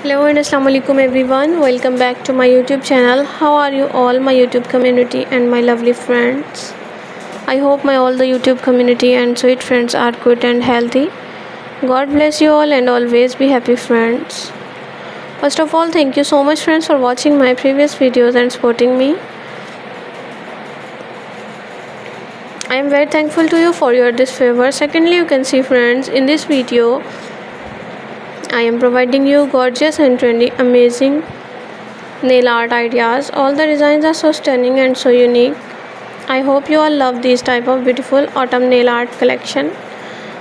Hello and Assalamualaikum everyone. Welcome back to my YouTube channel. How are you all, my YouTube community and my lovely friends? I hope my all the YouTube community and sweet friends are good and healthy. God bless you all and always be happy, friends. First of all, thank you so much, friends, for watching my previous videos and supporting me. I am very thankful to you for your this favor. Secondly, you can see, friends, in this video I am providing you gorgeous and trendy amazing nail art ideas. All the designs are so stunning and so unique. I hope you all love these type of beautiful autumn nail art collection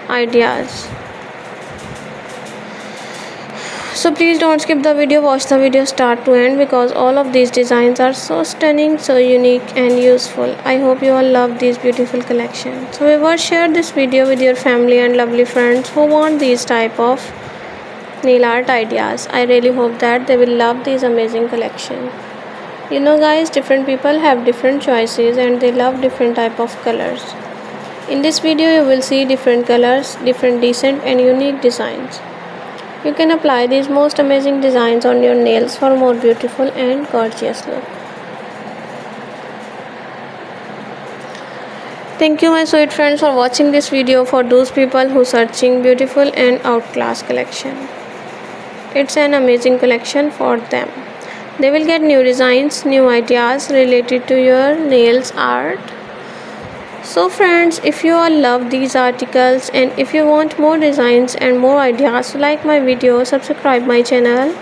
ideas. So please don't skip the video, watch the video start to end because all of these designs are so stunning, so unique and useful. I hope you all love these beautiful collections. So viewers, share this video with your family and lovely friends who want these type of nail art ideas. I really hope that they will love these amazing collection. You know guys, different people have different choices and they love different type of colors. In this video you will see different colors, different decent and unique designs. You can apply these most amazing designs on your nails for more beautiful and gorgeous look. Thank you my sweet friends for watching this video. For those people who searching beautiful and outclass collection, it's an amazing collection for them. They will get new designs, new ideas related to your nails art. So friends, if you all love these articles and if you want more designs and more ideas, like my video, subscribe my channel.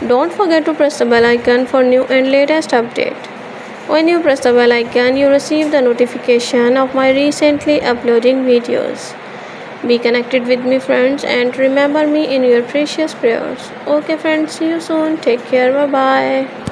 Don't forget to press the bell icon for new and latest update. When you press the bell icon, you receive the notification of my recently uploading videos. Be connected with me, friends, and remember me in your precious prayers. Okay friends, see you soon. Take care. Bye bye.